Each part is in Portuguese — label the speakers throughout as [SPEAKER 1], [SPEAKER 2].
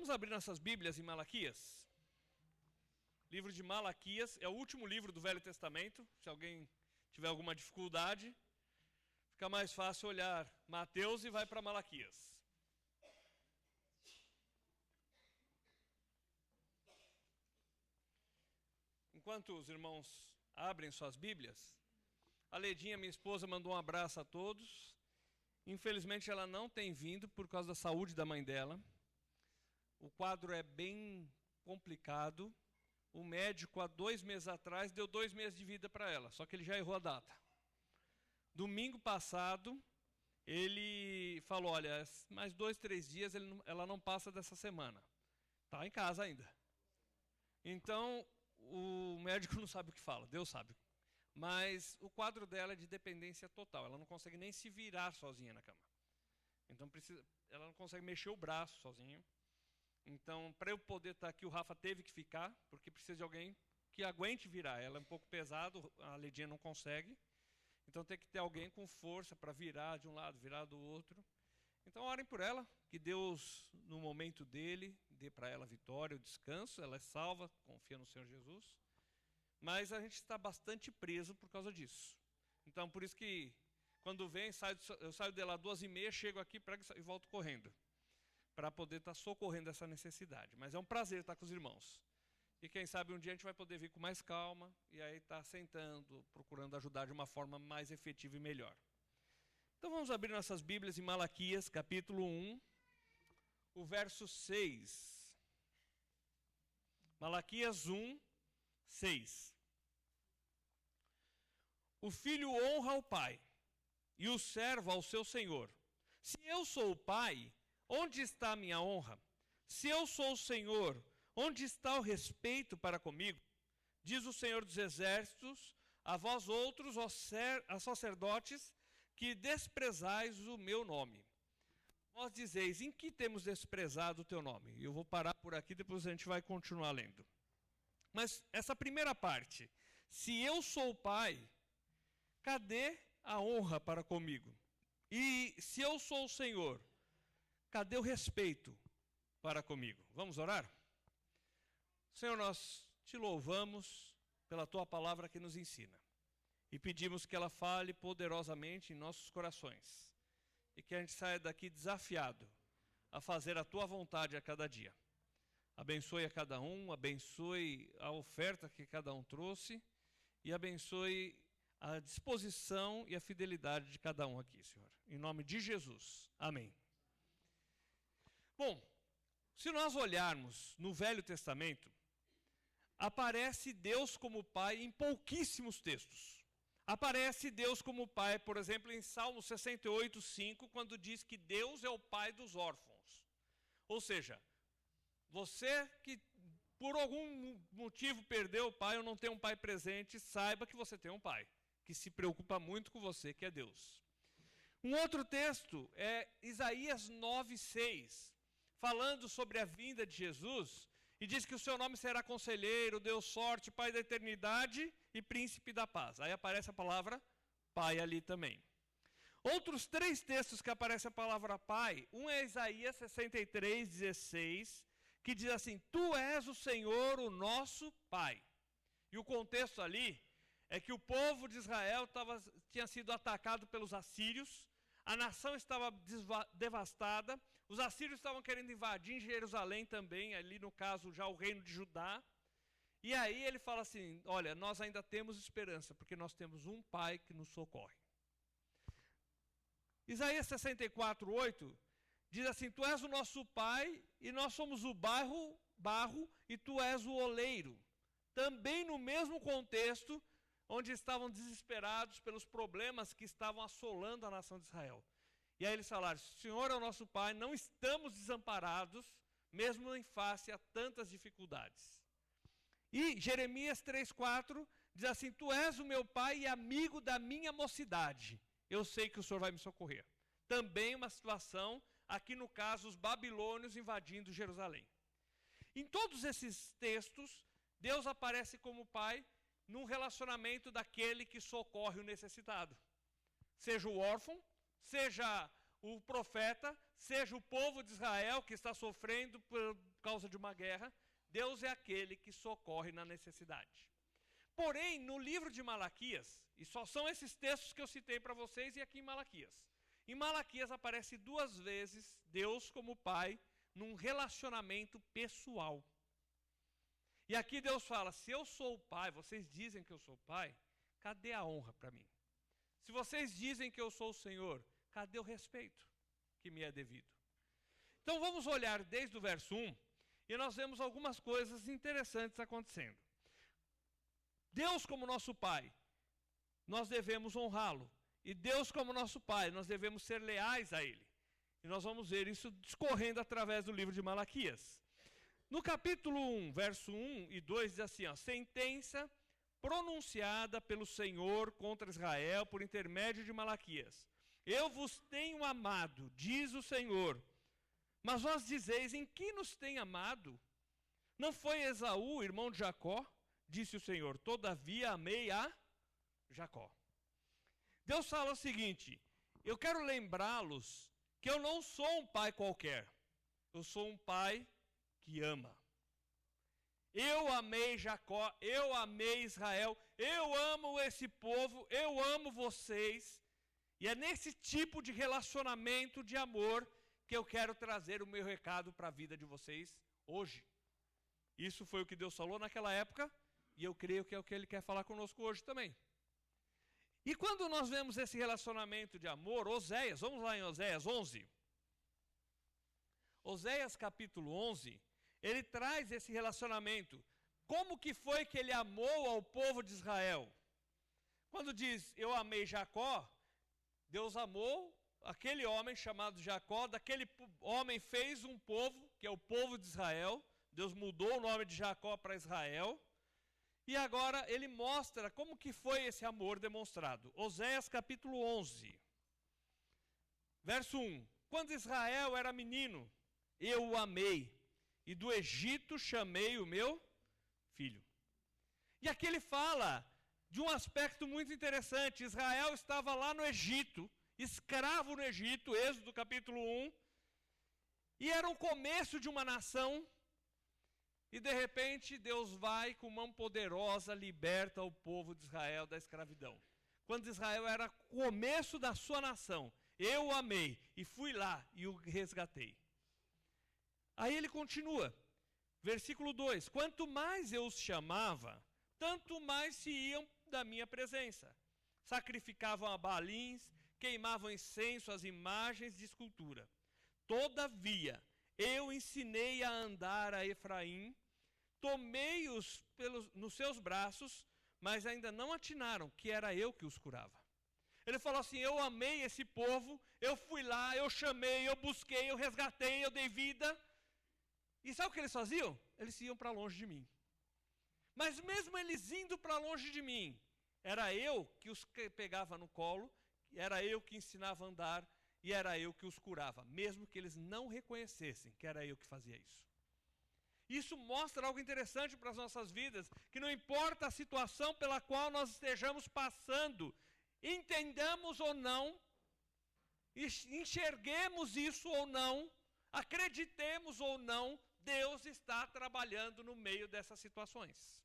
[SPEAKER 1] Vamos abrir nossas Bíblias em Malaquias? Livro de Malaquias é o último livro do Velho Testamento. Se alguém tiver alguma dificuldade, fica mais fácil olhar Mateus e vai para Malaquias. Enquanto os irmãos abrem suas Bíblias, a Ledinha, minha esposa, mandou um abraço a todos. Infelizmente ela não tem vindo por causa da saúde da mãe dela. O quadro é bem complicado. O médico, há 2 meses atrás, deu 2 meses de vida para ela, só que ele já errou a data. Domingo passado, ele falou, olha, mais 2, 3 dias ela não passa dessa semana. Está em casa ainda. Então, o médico não sabe o que fala, Deus sabe. Mas o quadro dela é de dependência total, ela não consegue nem se virar sozinha na cama. Então, ela não consegue mexer o braço sozinha. Então, para eu poder estar aqui, o Rafa teve que ficar, porque precisa de alguém que aguente virar. Ela é um pouco pesado, a Ledinha não consegue. Então, tem que ter alguém com força para virar de um lado, virar do outro. Então, orem por ela, que Deus, no momento dele, dê para ela a vitória, o descanso. Ela é salva, confia no Senhor Jesus. Mas a gente está bastante preso por causa disso. Então, por isso que, quando vem, eu saio de lá 2h30, chego aqui, prego e volto correndo, para poder estar socorrendo essa necessidade. Mas é um prazer estar com os irmãos. E quem sabe um dia a gente vai poder vir com mais calma, e aí estar sentando, procurando ajudar de uma forma mais efetiva e melhor. Então vamos abrir nossas Bíblias em Malaquias, capítulo 1, o verso 6. Malaquias 1, 6. O filho honra o pai, e o servo ao seu senhor. Se eu sou o pai, onde está a minha honra? Se eu sou o Senhor, onde está o respeito para comigo? Diz o Senhor dos Exércitos, a vós outros, ó sacerdotes, que desprezais o meu nome. Vós dizeis, em que temos desprezado o teu nome? Eu vou parar por aqui, depois a gente vai continuar lendo. Mas essa primeira parte, se eu sou o pai, cadê a honra para comigo? E se eu sou o Senhor, cadê o respeito para comigo? Vamos orar? Senhor, nós te louvamos pela tua palavra que nos ensina. E pedimos que ela fale poderosamente em nossos corações. E que a gente saia daqui desafiado a fazer a tua vontade a cada dia. Abençoe a cada um, abençoe a oferta que cada um trouxe. E abençoe a disposição e a fidelidade de cada um aqui, Senhor. Em nome de Jesus. Amém. Bom, se nós olharmos no Velho Testamento, aparece Deus como Pai em pouquíssimos textos. Aparece Deus como Pai, por exemplo, em Salmo 68, 5, quando diz que Deus é o Pai dos órfãos. Ou seja, você que por algum motivo perdeu o pai ou não tem um pai presente, saiba que você tem um Pai, que se preocupa muito com você, que é Deus. Um outro texto é Isaías 9, 6. Falando sobre a vinda de Jesus, e diz que o seu nome será Conselheiro, Deus Forte, Pai da Eternidade e Príncipe da Paz. Aí aparece a palavra Pai ali também. Outros 3 textos que aparece a palavra Pai, um é Isaías 63, 16, que diz assim, Tu és o Senhor, o nosso Pai. E o contexto ali é que o povo de Israel tinha sido atacado pelos assírios. A nação estava devastada, os assírios estavam querendo invadir Jerusalém também, ali no caso já o reino de Judá. E aí ele fala assim, olha, nós ainda temos esperança, porque nós temos um Pai que nos socorre. Isaías 64, 8, diz assim, Tu és o nosso Pai e nós somos o barro e Tu és o oleiro. Também no mesmo contexto, onde estavam desesperados pelos problemas que estavam assolando a nação de Israel. E aí eles falaram, o Senhor é o nosso Pai, não estamos desamparados, mesmo em face a tantas dificuldades. E Jeremias 3,4 diz assim, Tu és o meu Pai e amigo da minha mocidade. Eu sei que o Senhor vai me socorrer. Também uma situação, aqui no caso, os babilônios invadindo Jerusalém. Em todos esses textos, Deus aparece como Pai, num relacionamento daquele que socorre o necessitado. Seja o órfão, seja o profeta, seja o povo de Israel que está sofrendo por causa de uma guerra. Deus é aquele que socorre na necessidade. Porém, no livro de Malaquias, e só são esses textos que eu citei para vocês e aqui em Malaquias. Em Malaquias aparece 2 vezes Deus como Pai num relacionamento pessoal. E aqui Deus fala, se eu sou o Pai, vocês dizem que eu sou o Pai, cadê a honra para mim? Se vocês dizem que eu sou o Senhor, cadê o respeito que me é devido? Então vamos olhar desde o verso 1 e nós vemos algumas coisas interessantes acontecendo. Deus como nosso Pai, nós devemos honrá-lo. E Deus como nosso Pai, nós devemos ser leais a Ele. E nós vamos ver isso discorrendo através do livro de Malaquias. No capítulo 1, verso 1 e 2, diz assim, ó, sentença pronunciada pelo Senhor contra Israel por intermédio de Malaquias. Eu vos tenho amado, diz o Senhor. Mas vós dizeis, em que nos tem amado? Não foi Esaú, irmão de Jacó? Disse o Senhor, todavia amei a Jacó. Deus fala o seguinte, eu quero lembrá-los que eu não sou um pai qualquer. Eu sou um pai que ama. Eu amei Jacó, eu amei Israel, eu amo esse povo, eu amo vocês. E é nesse tipo de relacionamento de amor que eu quero trazer o meu recado para a vida de vocês hoje. Isso foi o que Deus falou naquela época, e eu creio que é o que Ele quer falar conosco hoje também. E quando nós vemos esse relacionamento de amor, Oséias, vamos lá em Oséias 11. Oséias capítulo 11, ele traz esse relacionamento. Como que foi que ele amou ao povo de Israel? Quando diz, eu amei Jacó, Deus amou aquele homem chamado Jacó, daquele homem fez um povo, que é o povo de Israel. Deus mudou o nome de Jacó para Israel. E agora ele mostra como que foi esse amor demonstrado. Oséias capítulo 11, verso 1. Quando Israel era menino, eu o amei, e do Egito chamei o meu filho. E aqui ele fala de um aspecto muito interessante. Israel estava lá no Egito, escravo no Egito, Êxodo capítulo 1, e era o começo de uma nação. E de repente Deus vai com mão poderosa, liberta o povo de Israel da escravidão. Quando Israel era o começo da sua nação, eu o amei e fui lá e o resgatei. Aí ele continua, versículo 2, quanto mais eu os chamava, tanto mais se iam da minha presença. Sacrificavam a Baalins, queimavam incenso às imagens de escultura. Todavia, eu ensinei a andar a Efraim, tomei-os nos seus braços, mas ainda não atinaram que era eu que os curava. Ele falou assim, eu amei esse povo, eu fui lá, eu chamei, eu busquei, eu resgatei, eu dei vida. E sabe o que eles faziam? Eles iam para longe de mim. Mas mesmo eles indo para longe de mim, era eu que os pegava no colo, era eu que ensinava a andar, e era eu que os curava, mesmo que eles não reconhecessem que era eu que fazia isso. Isso mostra algo interessante para as nossas vidas, que não importa a situação pela qual nós estejamos passando, entendamos ou não, enxerguemos isso ou não, acreditemos ou não, Deus está trabalhando no meio dessas situações.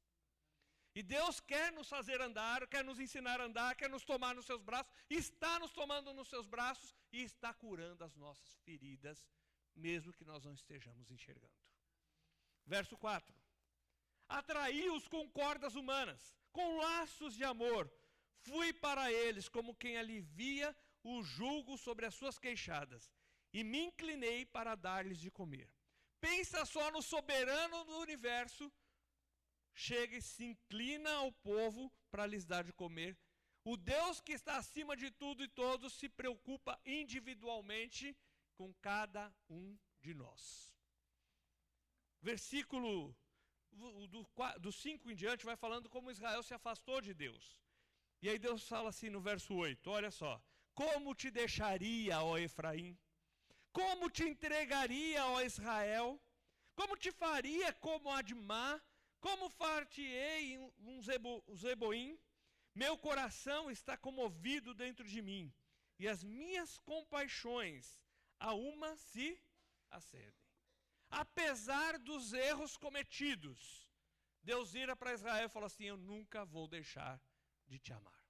[SPEAKER 1] E Deus quer nos fazer andar, quer nos ensinar a andar, quer nos tomar nos seus braços, está nos tomando nos seus braços e está curando as nossas feridas, mesmo que nós não estejamos enxergando. Verso 4. Atraí-os com cordas humanas, com laços de amor. Fui para eles como quem alivia o jugo sobre as suas queixadas, e me inclinei para dar-lhes de comer. Pensa só no soberano do universo, chega e se inclina ao povo para lhes dar de comer. O Deus que está acima de tudo e todos se preocupa individualmente com cada um de nós. Versículo do 5 em diante vai falando como Israel se afastou de Deus. E aí Deus fala assim no verso 8, olha só. Como te deixaria, ó Efraim? Como te entregaria, ó Israel? Como te faria como Admá? Como far-te-ei um Zeboim? Meu coração está comovido dentro de mim. e as minhas compaixões a uma se acedem. Apesar dos erros cometidos, Deus vira para Israel e fala assim: eu nunca vou deixar de te amar.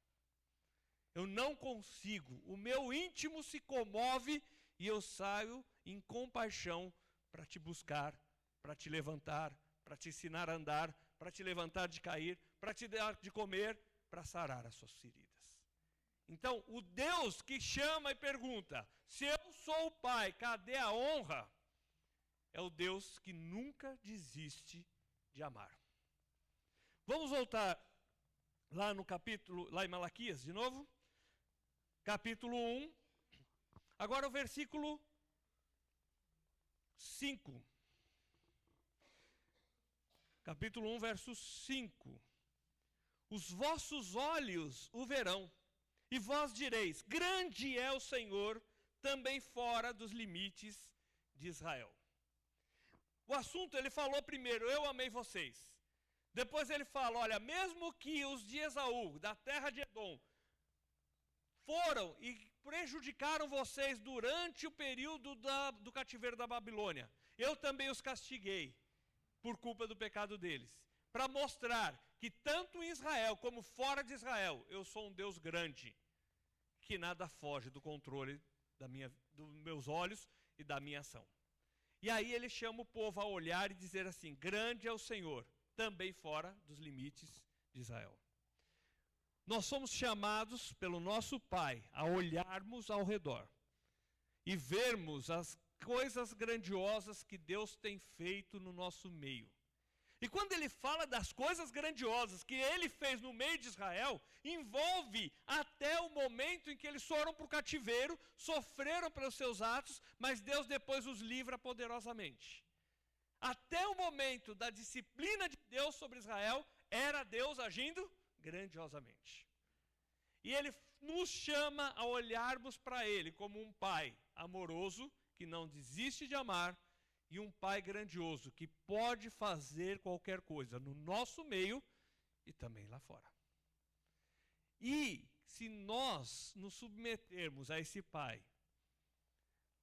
[SPEAKER 1] Eu não consigo, o meu íntimo se comove e eu saio em compaixão para te buscar, para te levantar, para te ensinar a andar, para te levantar de cair, para te dar de comer, para sarar as suas feridas. Então, o Deus que chama e pergunta: se eu sou o Pai, cadê a honra? É o Deus que nunca desiste de amar. Vamos voltar lá no capítulo, lá em Malaquias, de novo. Capítulo 1. Agora o versículo 5. Capítulo 1, verso 5. Os vossos olhos o verão, e vós direis: grande é o Senhor, também fora dos limites de Israel. O assunto, ele falou primeiro: eu amei vocês. Depois ele fala: olha, mesmo que os de Esaú, da terra de Edom, foram e prejudicaram vocês durante o período do cativeiro da Babilônia, eu também os castiguei por culpa do pecado deles, para mostrar que tanto em Israel como fora de Israel, eu sou um Deus grande, que nada foge do controle dos meus olhos e da minha ação. E aí ele chama o povo a olhar e dizer assim: grande é o Senhor, também fora dos limites de Israel. Nós somos chamados pelo nosso Pai a olharmos ao redor e vermos as coisas grandiosas que Deus tem feito no nosso meio. E quando ele fala das coisas grandiosas que ele fez no meio de Israel, envolve até o momento em que eles foram para o cativeiro, sofreram pelos seus atos, mas Deus depois os livra poderosamente. Até o momento da disciplina de Deus sobre Israel, era Deus agindo grandiosamente. E ele nos chama a olharmos para ele como um pai amoroso, que não desiste de amar, e um pai grandioso, que pode fazer qualquer coisa no nosso meio e também lá fora. E se nós nos submetermos a esse pai,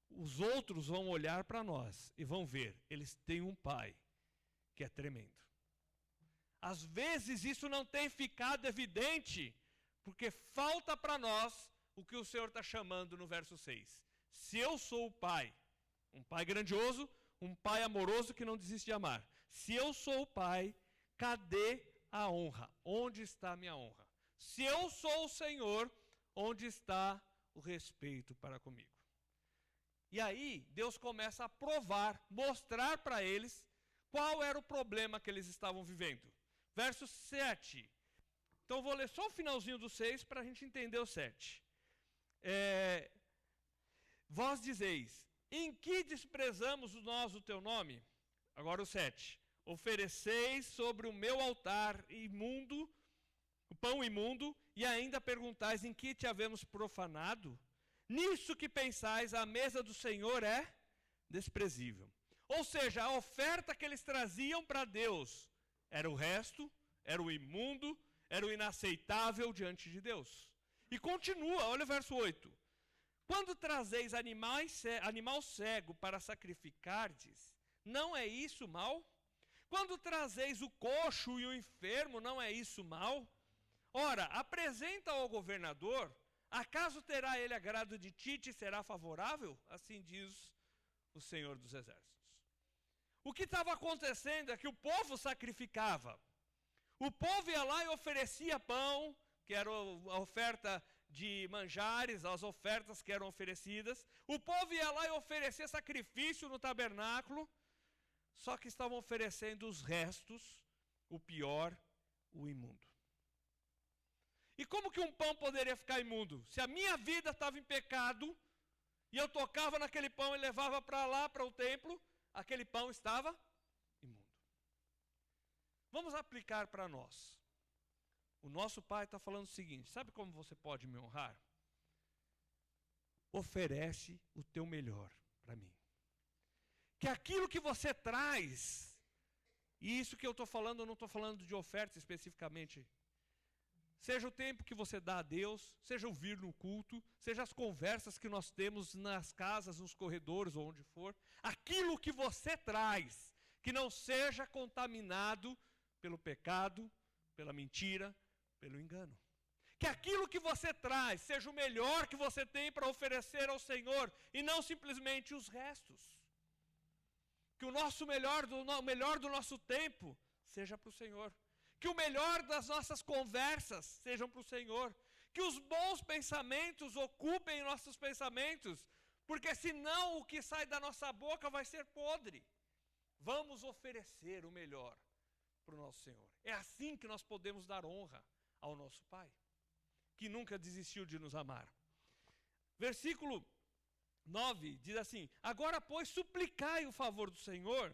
[SPEAKER 1] os outros vão olhar para nós e vão ver: eles têm um pai que é tremendo. Às vezes isso não tem ficado evidente, porque falta para nós o que o Senhor está chamando no verso 6. Se eu sou o pai, um pai grandioso, um pai amoroso que não desiste de amar. Se eu sou o pai, cadê a honra? Onde está a minha honra? Se eu sou o Senhor, onde está o respeito para comigo? E aí, Deus começa a provar, mostrar para eles qual era o problema que eles estavam vivendo. Verso 7. Então, vou ler só o finalzinho do 6 para a gente entender o 7. Vós dizeis: em que desprezamos nós o teu nome? Agora o 7. Ofereceis sobre o meu altar imundo, o pão imundo, e ainda perguntais: em que te havemos profanado? Nisso que pensais, a mesa do Senhor é desprezível. Ou seja, a oferta que eles traziam para Deus era o resto, era o imundo, era o inaceitável diante de Deus. E continua, olha o verso 8. Quando trazeis animal cego para sacrificardes, não é isso mal? Quando trazeis o coxo e o enfermo, não é isso mal? Ora, apresenta ao governador, acaso terá ele agrado de ti, te será favorável? Assim diz o Senhor dos Exércitos. O que estava acontecendo é que o povo sacrificava. O povo ia lá e oferecia pão, que era a oferta de manjares, as ofertas que eram oferecidas. O povo ia lá e oferecia sacrifício no tabernáculo, só que estavam oferecendo os restos, o pior, o imundo. E como que um pão poderia ficar imundo? Se a minha vida estava em pecado, e eu tocava naquele pão e levava para lá, para o templo, aquele pão estava imundo. Vamos aplicar para nós. O nosso Pai está falando o seguinte: sabe como você pode me honrar? Oferece o teu melhor para mim. Que aquilo que você traz, e isso que eu estou falando, eu não estou falando de oferta especificamente, seja o tempo que você dá a Deus, seja o vir no culto, seja as conversas que nós temos nas casas, nos corredores ou onde for, aquilo que você traz, que não seja contaminado pelo pecado, pela mentira, pelo engano. Que aquilo que você traz seja o melhor que você tem para oferecer ao Senhor e não simplesmente os restos. Que o melhor do nosso tempo seja para o Senhor. Que o melhor das nossas conversas sejam para o Senhor. Que os bons pensamentos ocupem nossos pensamentos, porque senão o que sai da nossa boca vai ser podre. Vamos oferecer o melhor para o nosso Senhor. É assim que nós podemos dar honra ao nosso Pai, que nunca desistiu de nos amar. Versículo 9 diz assim: agora, pois, suplicai o favor do Senhor,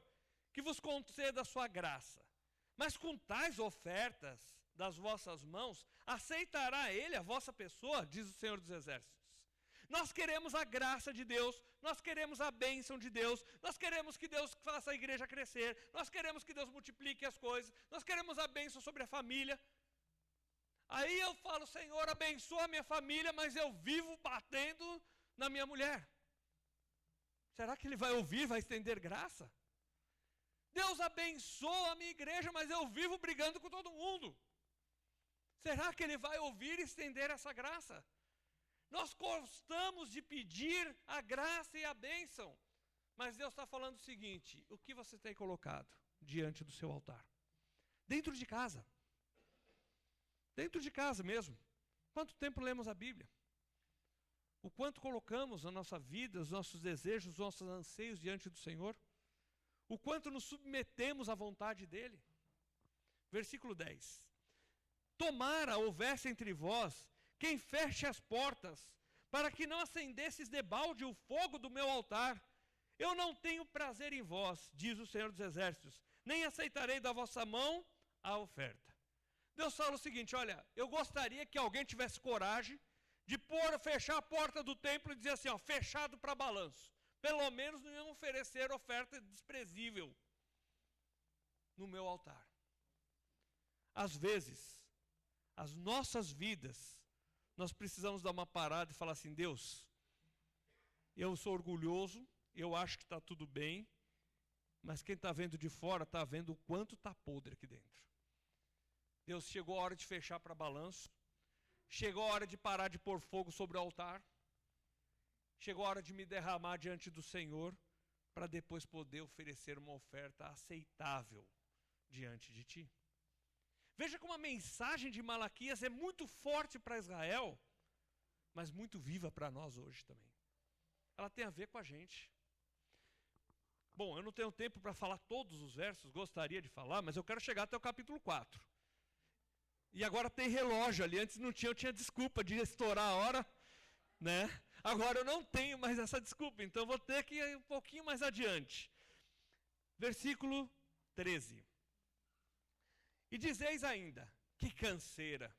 [SPEAKER 1] que vos conceda a sua graça. Mas com tais ofertas das vossas mãos, aceitará ele a vossa pessoa, diz o Senhor dos Exércitos. Nós queremos a graça de Deus, nós queremos a bênção de Deus, nós queremos que Deus faça a igreja crescer, nós queremos que Deus multiplique as coisas, nós queremos a bênção sobre a família. Aí eu falo: Senhor, abençoa a minha família, mas eu vivo batendo na minha mulher. Será que Ele vai ouvir, vai estender graça? Deus abençoa a minha igreja, mas eu vivo brigando com todo mundo. Será que Ele vai ouvir e estender essa graça? Nós gostamos de pedir a graça e a bênção, mas Deus está falando o seguinte: o que você tem colocado diante do seu altar? Dentro de casa. Dentro de casa mesmo. Quanto tempo lemos a Bíblia? O quanto colocamos a nossa vida, os nossos desejos, os nossos anseios diante do Senhor? O quanto nos submetemos à vontade dEle? Versículo 10. Tomara houvesse entre vós quem feche as portas, para que não acendesses debalde o fogo do meu altar. Eu não tenho prazer em vós, diz o Senhor dos Exércitos, nem aceitarei da vossa mão a oferta. Deus fala o seguinte: olha, eu gostaria que alguém tivesse coragem de fechar a porta do templo e dizer assim, ó, fechado para balanço. Pelo menos não iam oferecer oferta desprezível no meu altar. Às vezes, as nossas vidas, nós precisamos dar uma parada e falar assim: Deus, eu sou orgulhoso, eu acho que está tudo bem, mas quem está vendo de fora está vendo o quanto está podre aqui dentro. Deus, chegou a hora de fechar para balanço, chegou a hora de parar de pôr fogo sobre o altar, chegou a hora de me derramar diante do Senhor, para depois poder oferecer uma oferta aceitável diante de Ti. Veja como a mensagem de Malaquias é muito forte para Israel, mas muito viva para nós hoje também. Ela tem a ver com a gente. Bom, eu não tenho tempo para falar todos os versos, gostaria de falar, mas eu quero chegar até o capítulo 4. E agora tem relógio ali, antes não tinha, eu tinha desculpa de estourar a hora, né? Agora eu não tenho mais essa desculpa, então eu vou ter que ir um pouquinho mais adiante. Versículo 13. E dizeis ainda: que canseira!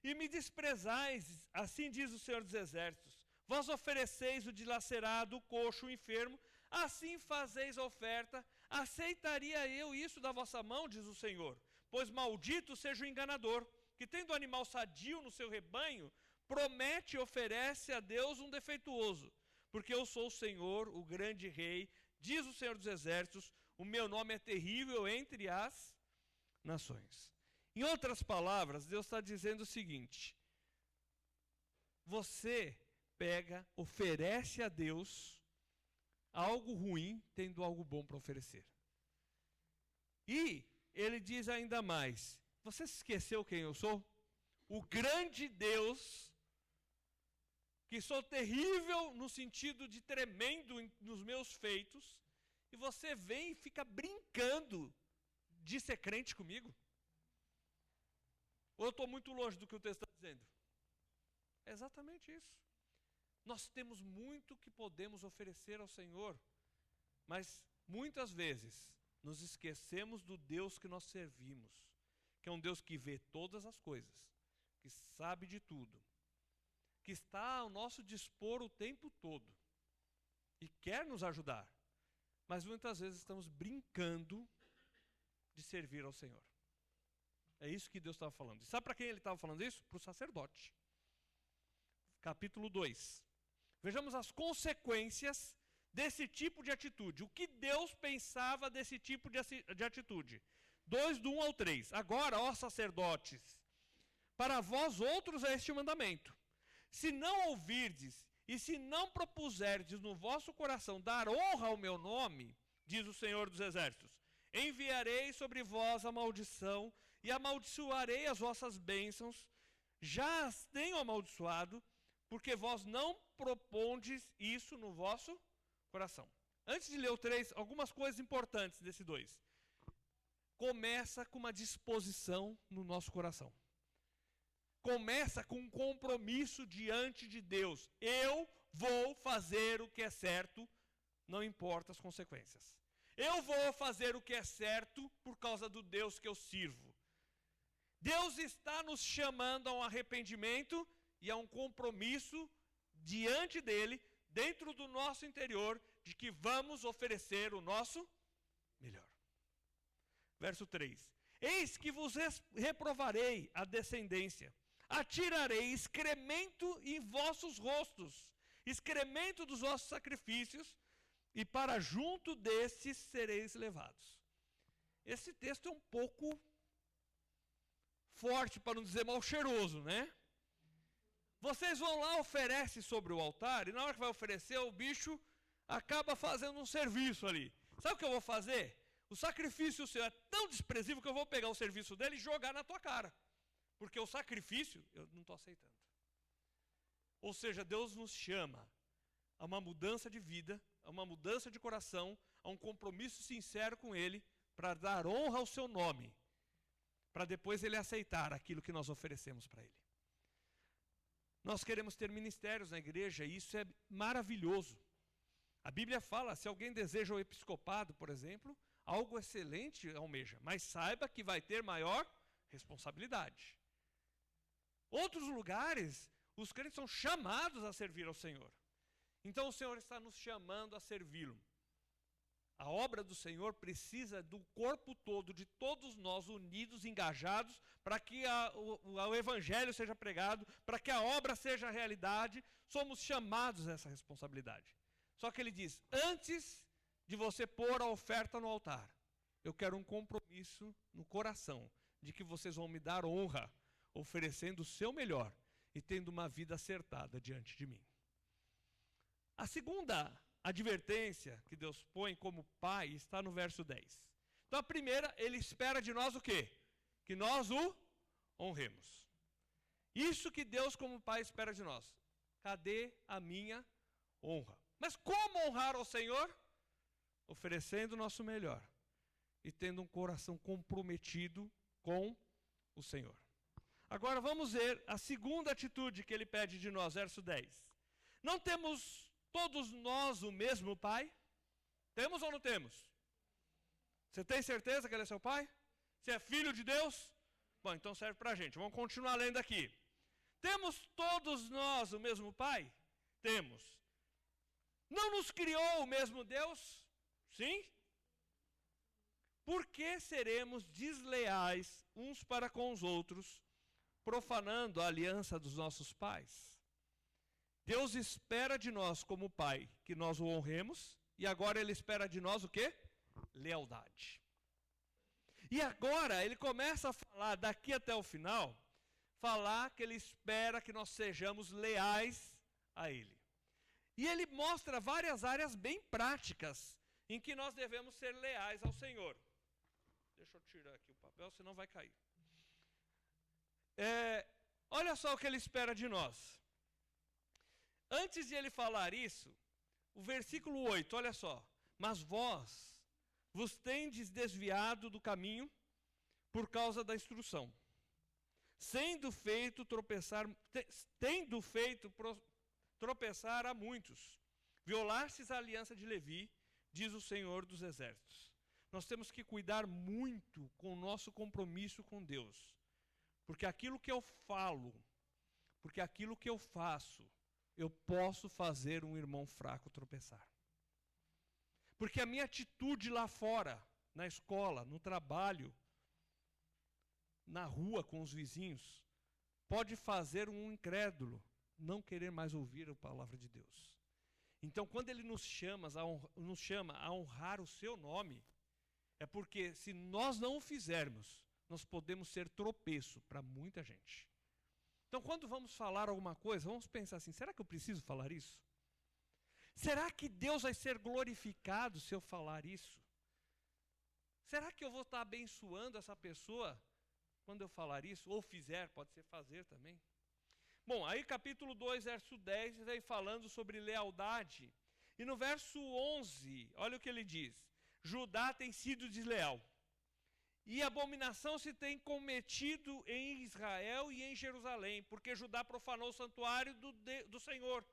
[SPEAKER 1] E me desprezais, assim diz o Senhor dos Exércitos. Vós ofereceis o dilacerado, o coxo, o enfermo, assim fazeis oferta. Aceitaria eu isso da vossa mão, diz o Senhor? Pois maldito seja o enganador, que tendo animal sadio no seu rebanho, promete e oferece a Deus um defeituoso. Porque eu sou o Senhor, o grande rei, diz o Senhor dos Exércitos, o meu nome é terrível entre as nações. Em outras palavras, Deus está dizendo o seguinte: você pega, oferece a Deus algo ruim, tendo algo bom para oferecer. E ele diz ainda mais: você se esqueceu quem eu sou? O grande Deus, que sou terrível no sentido de tremendo nos meus feitos, e você vem e fica brincando de ser crente comigo? Ou eu estou muito longe do que o texto está dizendo? É exatamente isso. Nós temos muito que podemos oferecer ao Senhor, mas muitas vezes nos esquecemos do Deus que nós servimos, que é um Deus que vê todas as coisas, que sabe de tudo, que está ao nosso dispor o tempo todo e quer nos ajudar, mas muitas vezes estamos brincando de servir ao Senhor. É isso que Deus estava falando. E sabe para quem ele estava falando isso? Para o sacerdote. Capítulo 2. Vejamos as consequências desse tipo de atitude. O que Deus pensava desse tipo de atitude. 2, do 1 ao 3. Agora, ó sacerdotes, para vós outros é este mandamento. Se não ouvirdes e se não propuserdes no vosso coração dar honra ao meu nome, diz o Senhor dos Exércitos, enviarei sobre vós a maldição e amaldiçoarei as vossas bênçãos. Já as tenho amaldiçoado, porque vós não propondes isso no vosso coração. Antes de ler o 3, algumas coisas importantes desse 2. Começa com uma disposição no nosso coração. Começa com um compromisso diante de Deus. Eu vou fazer o que é certo, não importa as consequências. Eu vou fazer o que é certo por causa do Deus que eu sirvo. Deus está nos chamando a um arrependimento e a um compromisso diante dele, dentro do nosso interior, de que vamos oferecer o nosso melhor. Verso 3. Eis que vos reprovarei a descendência, atirarei excremento em vossos rostos, excremento dos vossos sacrifícios, e para junto destes sereis levados. Esse texto é um pouco forte, para não dizer mal cheiroso, né? Vocês vão lá, oferecem sobre o altar, e na hora que vai oferecer, o bicho acaba fazendo um serviço ali. Sabe o que eu vou fazer? O sacrifício seu é tão desprezível que eu vou pegar o serviço dele e jogar na tua cara. Porque o sacrifício, eu não estou aceitando. Ou seja, Deus nos chama a uma mudança de vida, a uma mudança de coração, a um compromisso sincero com Ele, para dar honra ao seu nome, para depois Ele aceitar aquilo que nós oferecemos para Ele. Nós queremos ter ministérios na igreja e isso é maravilhoso. A Bíblia fala, se alguém deseja o episcopado, por exemplo, algo excelente almeja, mas saiba que vai ter maior responsabilidade. Outros lugares, os crentes são chamados a servir ao Senhor. Então o Senhor está nos chamando a servi-lo. A obra do Senhor precisa do corpo todo, de todos nós unidos, engajados, para que o Evangelho seja pregado, para que a obra seja realidade. Somos chamados a essa responsabilidade. Só que ele diz, antes de você pôr a oferta no altar, eu quero um compromisso no coração, de que vocês vão me dar honra, oferecendo o seu melhor e tendo uma vida acertada diante de mim. A segunda advertência que Deus põe como pai está no verso 10. Então a primeira, ele espera de nós o quê? Que nós o honremos. Isso que Deus como pai espera de nós. Cadê a minha honra? Mas como honrar ao Senhor? Oferecendo o nosso melhor e tendo um coração comprometido com o Senhor. Agora vamos ver a segunda atitude que ele pede de nós, verso 10. Não temos todos nós o mesmo pai? Temos ou não temos? Você tem certeza que ele é seu pai? Você é filho de Deus? Bom, então serve para a gente. Vamos continuar lendo aqui. Temos todos nós o mesmo pai? Temos. Não nos criou o mesmo Deus? Sim. Por que seremos desleais uns para com os outros, profanando a aliança dos nossos pais? Deus espera de nós como pai que nós o honremos, e agora ele espera de nós o quê? Lealdade. E agora ele começa a falar, daqui até o final, falar que ele espera que nós sejamos leais a ele. E ele mostra várias áreas bem práticas em que nós devemos ser leais ao Senhor. Deixa eu tirar aqui o papel, senão vai cair. Olha só o que ele espera de nós. Antes de ele falar isso, o versículo 8, olha só. Mas vós vos tendes desviado do caminho por causa da instrução, tendo feito tropeçar a muitos. Violastes a aliança de Levi, diz o Senhor dos Exércitos. Nós temos que cuidar muito com o nosso compromisso com Deus. Porque aquilo que eu falo, porque aquilo que eu faço, eu posso fazer um irmão fraco tropeçar. Porque a minha atitude lá fora, na escola, no trabalho, na rua com os vizinhos, pode fazer um incrédulo não querer mais ouvir a palavra de Deus. Então, quando Ele nos chama a honrar o Seu nome, é porque se nós não o fizermos, nós podemos ser tropeço para muita gente. Então, quando vamos falar alguma coisa, vamos pensar assim, será que eu preciso falar isso? Será que Deus vai ser glorificado se eu falar isso? Será que eu vou estar abençoando essa pessoa quando eu falar isso? Ou fizer, pode ser fazer também. Bom, aí capítulo 2, verso 10, vem falando sobre lealdade. E no verso 11, olha o que ele diz. Judá tem sido desleal, e abominação se tem cometido em Israel e em Jerusalém, porque Judá profanou o santuário do Senhor,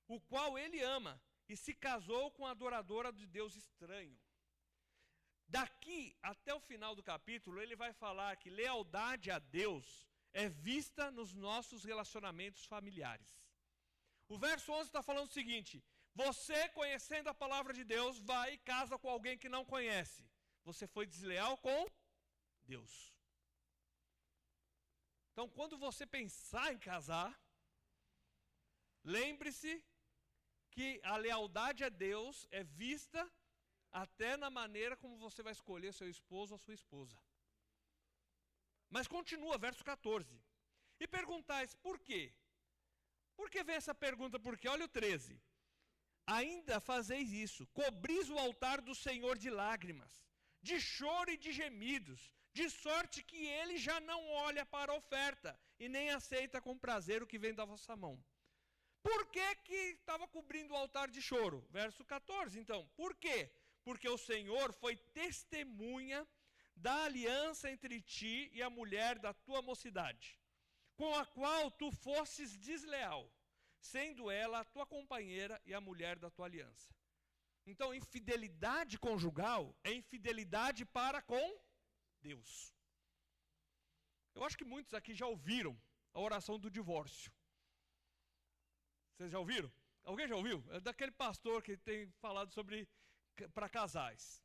[SPEAKER 1] o qual ele ama, e se casou com a adoradora de Deus estranho. Daqui até o final do capítulo, ele vai falar que lealdade a Deus é vista nos nossos relacionamentos familiares. O verso 11 está falando o seguinte: você, conhecendo a palavra de Deus, vai e casa com alguém que não conhece. Você foi desleal com Deus. Então, quando você pensar em casar, lembre-se que a lealdade a Deus é vista até na maneira como você vai escolher seu esposo ou sua esposa. Mas continua, verso 14. E perguntais, por quê? Por que vem essa pergunta? Porque olha o 13. Ainda fazeis isso, cobris o altar do Senhor de lágrimas, de choro e de gemidos, de sorte que ele já não olha para a oferta e nem aceita com prazer o que vem da vossa mão. Por que estava cobrindo o altar de choro? Verso 14, então. Por quê? Porque o Senhor foi testemunha da aliança entre ti e a mulher da tua mocidade, com a qual tu fostes desleal, sendo ela a tua companheira e a mulher da tua aliança. Então, infidelidade conjugal é infidelidade para com Deus. Eu acho que muitos aqui já ouviram a oração do divórcio. Vocês já ouviram? Alguém já ouviu? É daquele pastor que tem falado sobre para casais.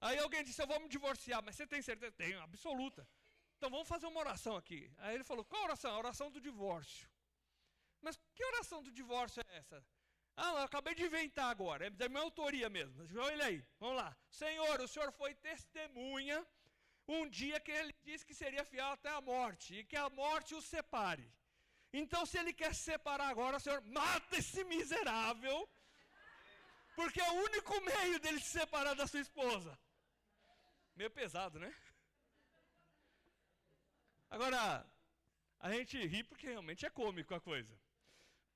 [SPEAKER 1] Aí alguém disse, eu vou me divorciar, mas você tem certeza? Tenho, absoluta. Então vamos fazer uma oração aqui. Aí ele falou, qual oração? A oração do divórcio. Mas que oração do divórcio é essa? Ah, eu acabei de inventar agora, é da minha autoria mesmo. Olha aí, vamos lá. Senhor, o Senhor foi testemunha um dia que ele disse que seria fiel até a morte, e que a morte o separe. Então, se ele quer se separar agora, Senhor, mata esse miserável, porque é o único meio dele se separar da sua esposa. Meio pesado, né? Agora, a gente ri porque realmente é cômico a coisa.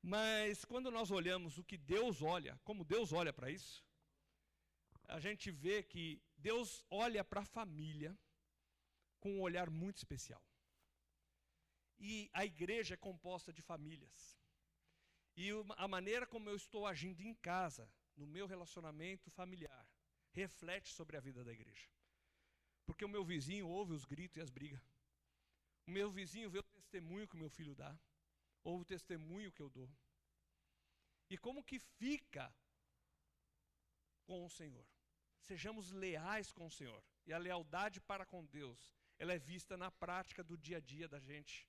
[SPEAKER 1] Mas quando nós olhamos o que Deus olha, como Deus olha para isso, a gente vê que Deus olha para a família com um olhar muito especial. E a igreja é composta de famílias. E a maneira como eu estou agindo em casa, no meu relacionamento familiar, reflete sobre a vida da igreja. Porque o meu vizinho ouve os gritos e as brigas. O meu vizinho vê o testemunho que o meu filho dá, ouve o testemunho que eu dou. E como que fica com o Senhor? Sejamos leais com o Senhor. E a lealdade para com Deus, ela é vista na prática do dia a dia da gente.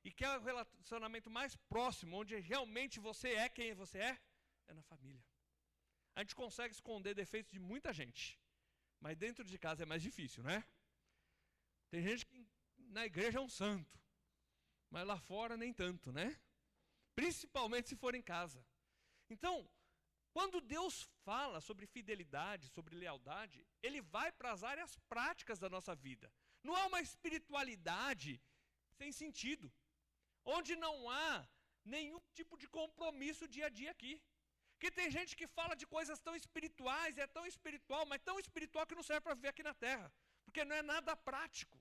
[SPEAKER 1] E que é o relacionamento mais próximo, onde realmente você é quem você é na família. A gente consegue esconder defeitos de muita gente, mas dentro de casa é mais difícil, né? Tem gente que na igreja é um santo, mas lá fora nem tanto, né? Principalmente se for em casa. Então, quando Deus fala sobre fidelidade, sobre lealdade, Ele vai para as áreas práticas da nossa vida. Não há uma espiritualidade sem sentido, onde não há nenhum tipo de compromisso dia a dia aqui. Porque tem gente que fala de coisas tão espirituais, é tão espiritual, mas tão espiritual que não serve para viver aqui na terra, porque não é nada prático.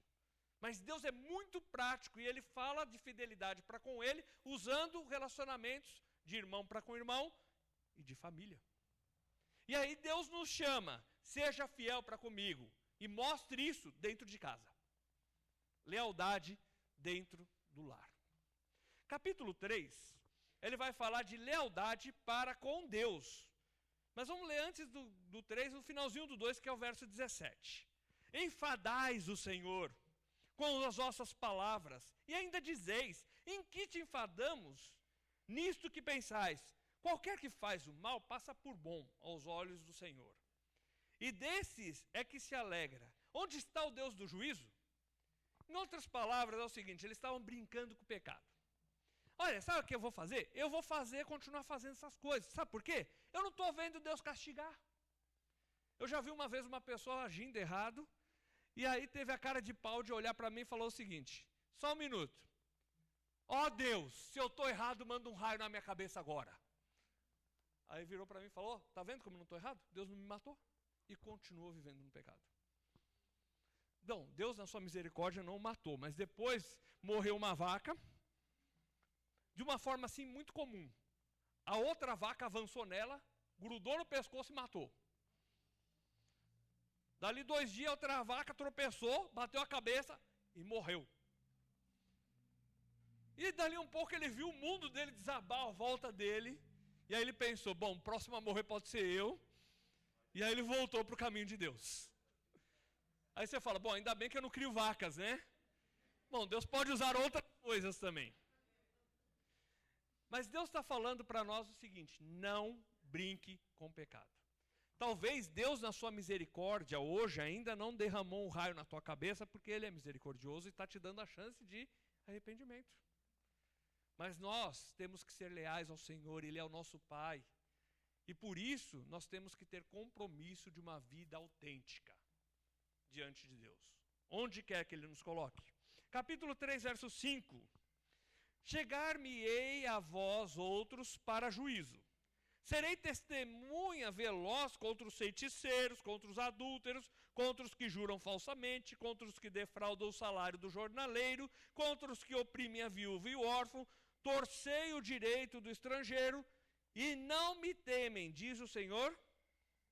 [SPEAKER 1] Mas Deus é muito prático e Ele fala de fidelidade para com Ele, usando relacionamentos de irmão para com irmão e de família. E aí Deus nos chama, seja fiel para comigo, e mostre isso dentro de casa. Lealdade dentro do lar. Capítulo 3, ele vai falar de lealdade para com Deus. Mas vamos ler antes do 3, no finalzinho do 2, que é o verso 17. Enfadais o Senhor, com as vossas palavras. E ainda dizeis: em que te enfadamos? Nisto que pensais: qualquer que faz o mal passa por bom aos olhos do Senhor. E desses é que se alegra. Onde está o Deus do juízo? Em outras palavras, é o seguinte: eles estavam brincando com o pecado. Olha, sabe o que eu vou fazer? Eu vou continuar fazendo essas coisas. Sabe por quê? Eu não estou vendo Deus castigar. Eu já vi uma vez uma pessoa agindo errado, e aí teve a cara de pau de olhar para mim e falou o seguinte: só um minuto. Ó Deus, se eu estou errado, manda um raio na minha cabeça agora. Aí virou para mim e falou: tá vendo como eu não estou errado? Deus não me matou. E continuou vivendo no pecado. Não, Deus na sua misericórdia não o matou, mas depois morreu uma vaca, de uma forma assim muito comum. A outra vaca avançou nela, grudou no pescoço e matou. Dali 2 dias, a outra vaca tropeçou, bateu a cabeça e morreu. E dali um pouco ele viu o mundo dele desabar à volta dele, e aí ele pensou: bom, o próximo a morrer pode ser eu. E aí ele voltou para o caminho de Deus. Aí você fala: bom, ainda bem que eu não crio vacas, né? Bom, Deus pode usar outras coisas também. Mas Deus está falando para nós o seguinte: não brinque com o pecado. Talvez Deus, na sua misericórdia, hoje ainda não derramou um raio na tua cabeça, porque Ele é misericordioso e está te dando a chance de arrependimento. Mas nós temos que ser leais ao Senhor, Ele é o nosso Pai. E por isso nós temos que ter compromisso de uma vida autêntica diante de Deus, onde quer que Ele nos coloque. Capítulo 3, verso 5. Chegar-me-ei a vós outros para juízo. Serei testemunha veloz contra os feiticeiros, contra os adúlteros, contra os que juram falsamente, contra os que defraudam o salário do jornaleiro, contra os que oprimem a viúva e o órfão. Torcei o direito do estrangeiro e não me temem, diz o Senhor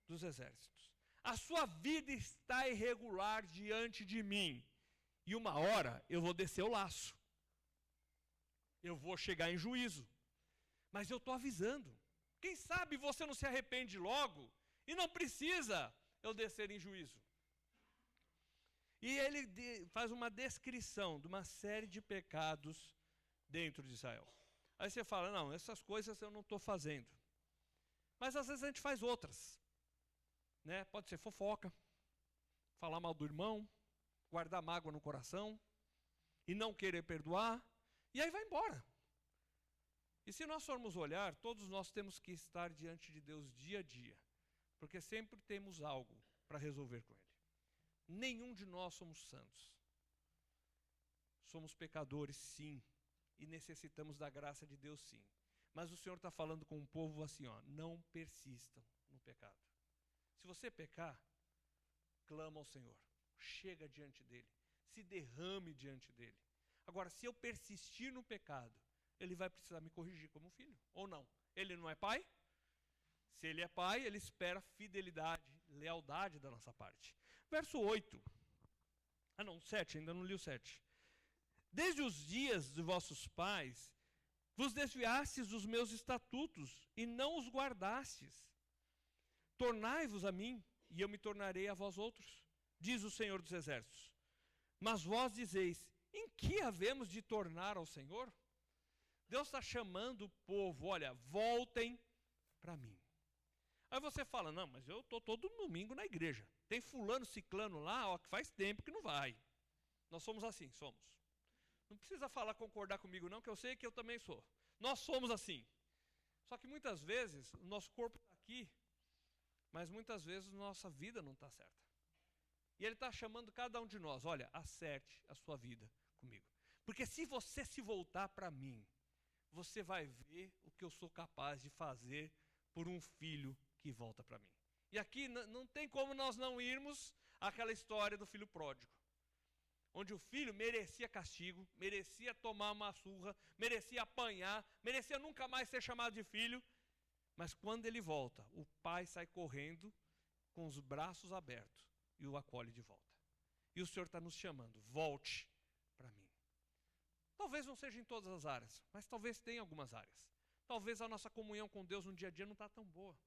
[SPEAKER 1] dos Exércitos. A sua vida está irregular diante de mim, e uma hora eu vou descer o laço. Eu vou chegar em juízo. Mas eu estou avisando. Quem sabe você não se arrepende logo e não precisa eu descer em juízo. E ele faz uma descrição de uma série de pecados dentro de Israel. Aí você fala: não, essas coisas eu não estou fazendo. Mas às vezes a gente faz outras. Né? Pode ser fofoca, falar mal do irmão, guardar mágoa no coração e não querer perdoar. E aí vai embora. E se nós formos olhar, todos nós temos que estar diante de Deus dia a dia, porque sempre temos algo para resolver com Ele. Nenhum de nós somos santos. Somos pecadores, sim, e necessitamos da graça de Deus, sim. Mas o Senhor está falando com o povo assim, ó: não persistam no pecado. Se você pecar, clama ao Senhor, chega diante dEle, se derrame diante dEle. Agora, se eu persistir no pecado, Ele vai precisar me corrigir como filho, ou não? Ele não é pai? Se Ele é pai, Ele espera fidelidade, lealdade da nossa parte. Verso 8. 7, ainda não li o 7. Desde os dias de vossos pais, vos desviastes dos meus estatutos e não os guardastes. Tornai-vos a mim, e eu me tornarei a vós outros, diz o Senhor dos Exércitos. Mas vós dizeis: em que havemos de tornar ao Senhor? Deus está chamando o povo: olha, voltem para mim. Aí você fala: não, mas eu estou todo domingo na igreja. Tem fulano, ciclano lá, ó, que faz tempo que não vai. Nós somos assim, somos. Não precisa concordar comigo não, que eu sei que eu também sou. Nós somos assim. Só que muitas vezes o nosso corpo está aqui, mas muitas vezes nossa vida não está certa. E Ele está chamando cada um de nós: olha, acerte a sua vida comigo. Porque se você se voltar para mim, você vai ver o que eu sou capaz de fazer por um filho que volta para mim. E aqui não tem como nós não irmos àquela história do filho pródigo, onde o filho merecia castigo, merecia tomar uma surra, merecia apanhar, merecia nunca mais ser chamado de filho, mas quando ele volta, o pai sai correndo com os braços abertos e o acolhe de volta. E o Senhor está nos chamando: volte para mim. Talvez não seja em todas as áreas, mas talvez tenha algumas áreas. Talvez a nossa comunhão com Deus no dia a dia não está tão boa.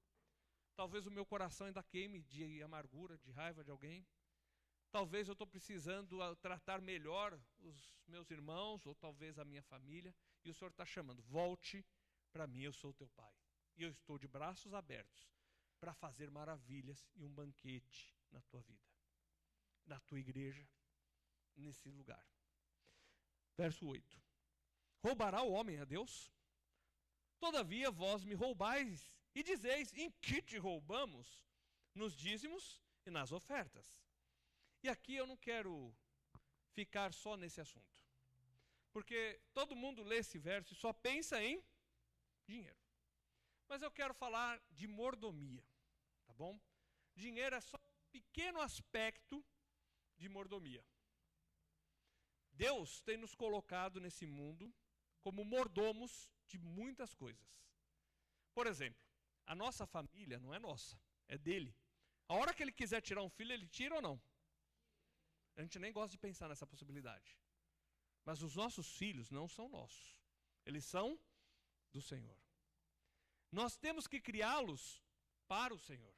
[SPEAKER 1] Talvez o meu coração ainda queime de amargura, de raiva de alguém. Talvez eu estou precisando tratar melhor os meus irmãos, ou talvez a minha família, e o Senhor está chamando, volte para mim, eu sou teu pai. E eu estou de braços abertos para fazer maravilhas e um banquete na tua vida, na tua igreja, nesse lugar. Verso 8. Roubará o homem a Deus? Todavia vós me roubais e dizeis, em que te roubamos? Nos dízimos e nas ofertas. E aqui eu não quero ficar só nesse assunto, porque todo mundo lê esse verso e só pensa em dinheiro. Mas eu quero falar de mordomia, tá bom? Dinheiro é só um pequeno aspecto de mordomia. Deus tem nos colocado nesse mundo como mordomos de muitas coisas. Por exemplo, a nossa família não é nossa, é dele. A hora que ele quiser tirar um filho, ele tira ou não? A gente nem gosta de pensar nessa possibilidade. Mas os nossos filhos não são nossos. Eles são do Senhor. Nós temos que criá-los para o Senhor.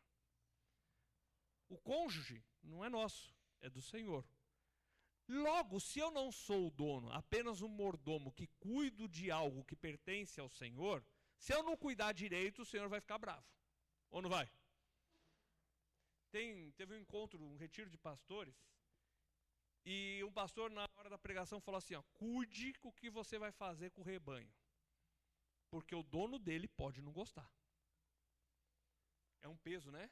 [SPEAKER 1] O cônjuge não é nosso, é do Senhor. Logo, se eu não sou o dono, apenas um mordomo que cuido de algo que pertence ao Senhor, se eu não cuidar direito, o Senhor vai ficar bravo. Ou não vai? Teve um encontro, um retiro de pastores, e um pastor, na hora da pregação, falou assim, ó, cuide com o que você vai fazer com o rebanho, porque o dono dele pode não gostar. É um peso, né?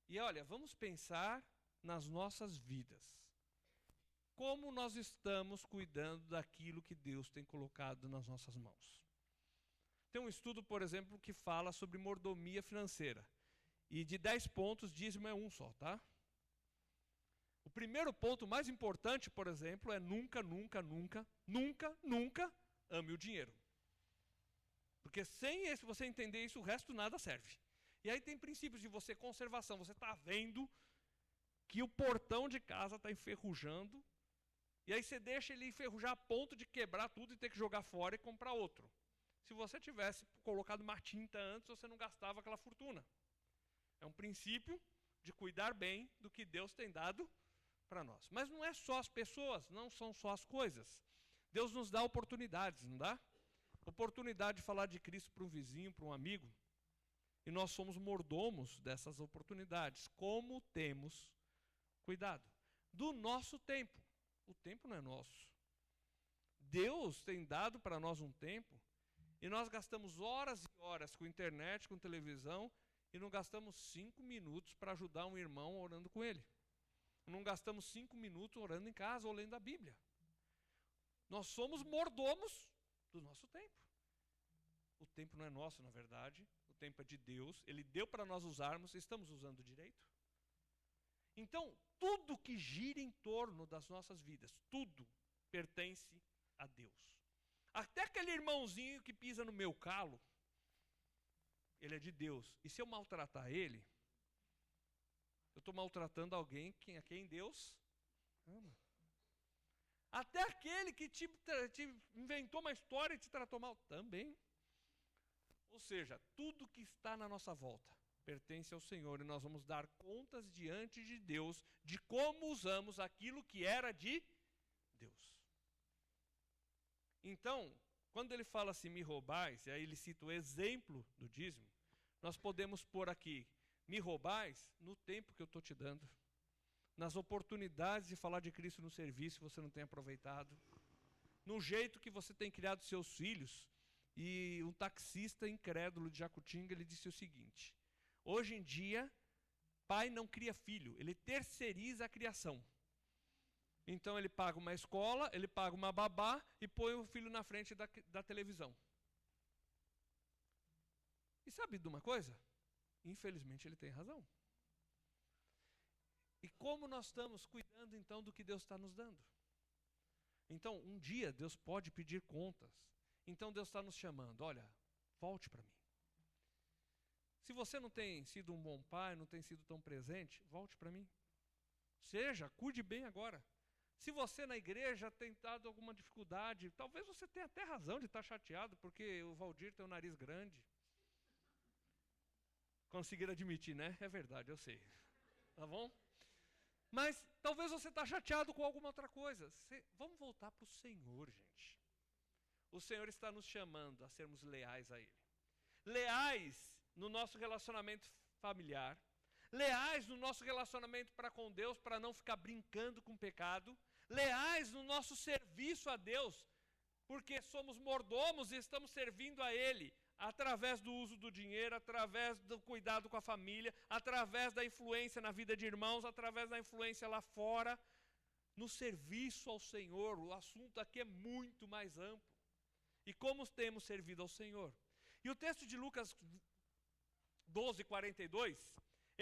[SPEAKER 1] E olha, vamos pensar nas nossas vidas. Como nós estamos cuidando daquilo que Deus tem colocado nas nossas mãos? Tem um estudo, por exemplo, que fala sobre mordomia financeira. E de 10 pontos, dízimo é um só, tá? O primeiro ponto mais importante, por exemplo, é nunca, nunca, nunca, nunca, nunca ame o dinheiro. Porque sem esse, você entender isso, o resto nada serve. E aí tem princípios de você conservação. Você está vendo que o portão de casa está enferrujando, e aí você deixa ele enferrujar a ponto de quebrar tudo e ter que jogar fora e comprar outro. Se você tivesse colocado uma tinta antes, você não gastava aquela fortuna. É um princípio de cuidar bem do que Deus tem dado para nós. Mas não é só as pessoas, não são só as coisas. Deus nos dá oportunidades, não dá? Oportunidade de falar de Cristo para um vizinho, para um amigo. E nós somos mordomos dessas oportunidades. Como temos cuidado? Do nosso tempo. O tempo não é nosso. Deus tem dado para nós um tempo e nós gastamos horas e horas com internet, com televisão e não gastamos 5 minutos para ajudar um irmão orando com ele. Não gastamos 5 minutos orando em casa ou lendo a Bíblia. Nós somos mordomos do nosso tempo. O tempo não é nosso, na verdade. O tempo é de Deus. Ele deu para nós usarmos. Estamos usando direito? Então, tudo que gira em torno das nossas vidas, tudo pertence a Deus. Até aquele irmãozinho que pisa no meu calo, ele é de Deus. E se eu maltratar ele, eu estou maltratando alguém a quem Deus ama. Até aquele que te inventou uma história e te tratou mal, também. Ou seja, tudo que está na nossa volta pertence ao Senhor, e nós vamos dar contas diante de Deus de como usamos aquilo que era de Deus. Então, quando ele fala assim, me roubais, e aí ele cita o exemplo do dízimo, nós podemos pôr aqui, me roubais no tempo que eu estou te dando, nas oportunidades de falar de Cristo no serviço que você não tem aproveitado, no jeito que você tem criado seus filhos. E um taxista incrédulo de Jacutinga, ele disse o seguinte, hoje em dia, pai não cria filho, ele terceiriza a criação. Então ele paga uma escola, ele paga uma babá e põe o filho na frente da televisão. E sabe de uma coisa? Infelizmente ele tem razão. E como nós estamos cuidando então do que Deus está nos dando? Então um dia Deus pode pedir contas. Então Deus está nos chamando, olha, volte para mim. Se você não tem sido um bom pai, não tem sido tão presente, volte para mim. Cuide bem agora. Se você na igreja tem dado alguma dificuldade, talvez você tenha até razão de estar chateado, porque o Valdir tem um nariz grande. Conseguiram admitir, né? É verdade, eu sei. Tá bom? Mas talvez você está chateado com alguma outra coisa. Vamos voltar para o Senhor, gente. O Senhor está nos chamando a sermos leais a Ele. Leais no nosso relacionamento familiar. Leais no nosso relacionamento para com Deus, para não ficar brincando com o pecado. Leais no nosso serviço a Deus, porque somos mordomos e estamos servindo a Ele através do uso do dinheiro, através do cuidado com a família, através da influência na vida de irmãos, através da influência lá fora, no serviço ao Senhor. O assunto aqui é muito mais amplo. E como temos servido ao Senhor? E o texto de Lucas 12:42,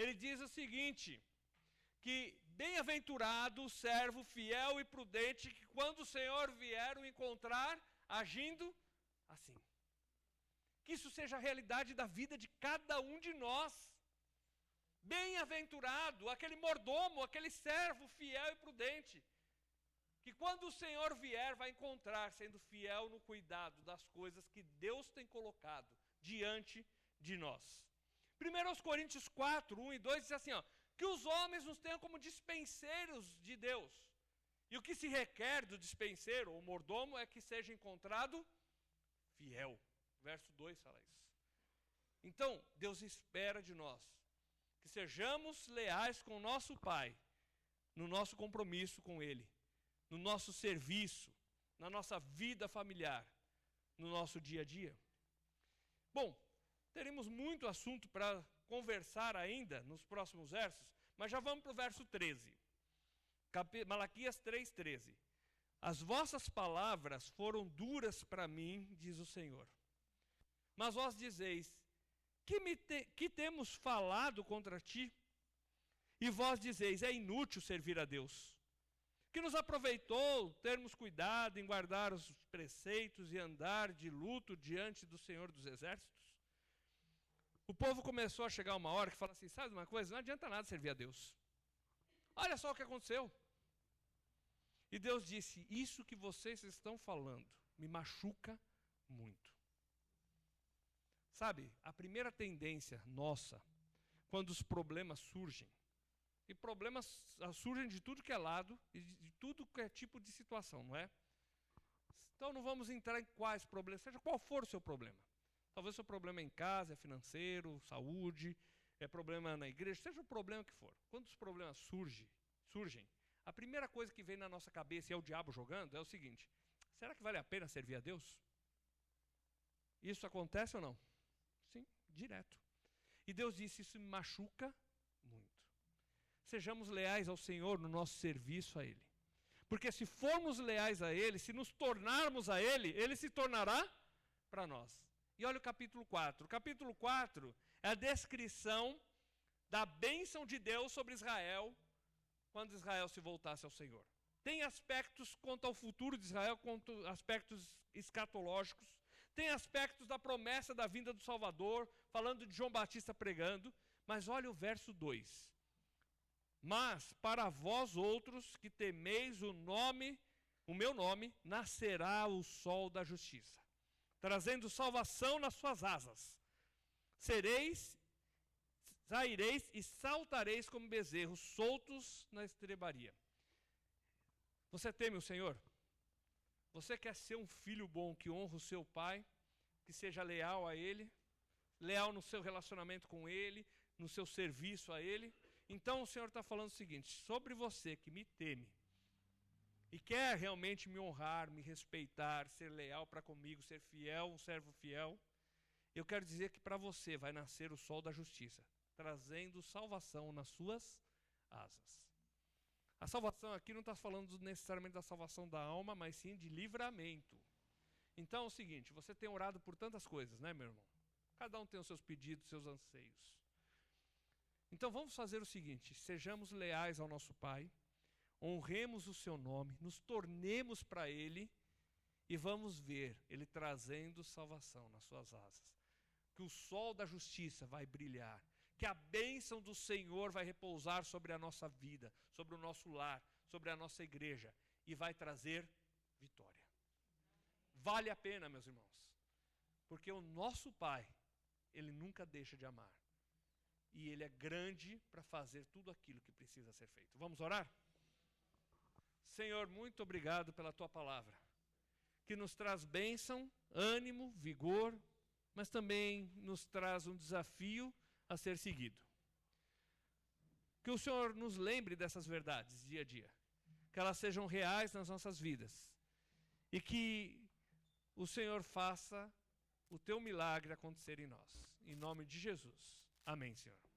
[SPEAKER 1] ele diz o seguinte, que bem-aventurado o servo fiel e prudente, que quando o Senhor vier o encontrar agindo assim. Que isso seja a realidade da vida de cada um de nós. Bem-aventurado, aquele mordomo, aquele servo fiel e prudente, que quando o Senhor vier vai encontrar sendo fiel no cuidado das coisas que Deus tem colocado diante de nós. 1 Coríntios 4, 1 e 2 diz assim, que os homens nos tenham como dispenseiros de Deus. E o que se requer do dispenseiro ou mordomo é que seja encontrado fiel. Verso 2 fala isso. Então, Deus espera de nós que sejamos leais com o nosso Pai, no nosso compromisso com Ele, no nosso serviço, na nossa vida familiar, no nosso dia a dia. Bom, teremos muito assunto para conversar ainda nos próximos versos, mas já vamos para o verso 13. Malaquias 3:13. As vossas palavras foram duras para mim, diz o Senhor. Mas vós dizeis, que temos falado contra ti? E vós dizeis, é inútil servir a Deus. Que nos aproveitou termos cuidado em guardar os preceitos e andar de luto diante do Senhor dos Exércitos? O povo começou a chegar uma hora que fala assim, sabe uma coisa? Não adianta nada servir a Deus. Olha só o que aconteceu. E Deus disse, isso que vocês estão falando me machuca muito. Sabe, a primeira tendência nossa, quando os problemas surgem, e problemas surgem de tudo que é lado, e de tudo que é tipo de situação, não é? Então não vamos entrar em quais problemas, seja qual for o seu problema. Talvez o seu problema é em casa, é financeiro, saúde, é problema na igreja, seja o problema que for. Quando os problemas surgem, a primeira coisa que vem na nossa cabeça, e é o diabo jogando, é o seguinte, será que vale a pena servir a Deus? Isso acontece ou não? Sim, direto. E Deus disse, isso me machuca muito. Sejamos leais ao Senhor no nosso serviço a Ele. Porque se formos leais a Ele, se nos tornarmos a Ele, Ele se tornará para nós. E olha o capítulo 4. O capítulo 4 é a descrição da bênção de Deus sobre Israel, quando Israel se voltasse ao Senhor. Tem aspectos quanto ao futuro de Israel, quanto aspectos escatológicos. Tem aspectos da promessa da vinda do Salvador, falando de João Batista pregando. Mas olha o verso 2. Mas para vós outros que temeis o meu nome, nascerá o sol da justiça, trazendo salvação nas suas asas. Saireis e saltareis como bezerros soltos na estrebaria. Você teme o Senhor? Você quer ser um filho bom que honra o seu pai, que seja leal a Ele, leal no seu relacionamento com Ele, no seu serviço a Ele? Então o Senhor está falando o seguinte, sobre você que me teme e quer realmente me honrar, me respeitar, ser leal para comigo, ser fiel, um servo fiel, eu quero dizer que para você vai nascer o sol da justiça, trazendo salvação nas suas asas. A salvação aqui não está falando necessariamente da salvação da alma, mas sim de livramento. Então é o seguinte, você tem orado por tantas coisas, né, meu irmão? Cada um tem os seus pedidos, seus anseios. Então vamos fazer o seguinte, sejamos leais ao nosso Pai, honremos o seu nome, nos tornemos para Ele e vamos ver Ele trazendo salvação nas suas asas. Que o sol da justiça vai brilhar, que a bênção do Senhor vai repousar sobre a nossa vida, sobre o nosso lar, sobre a nossa igreja e vai trazer vitória. Vale a pena, meus irmãos, porque o nosso Pai, Ele nunca deixa de amar. e Ele é grande para fazer tudo aquilo que precisa ser feito. Vamos orar? Senhor, muito obrigado pela Tua palavra, que nos traz bênção, ânimo, vigor, mas também nos traz um desafio a ser seguido. Que o Senhor nos lembre dessas verdades dia a dia, que elas sejam reais nas nossas vidas, e que o Senhor faça o Teu milagre acontecer em nós. Em nome de Jesus. Amém, Senhor.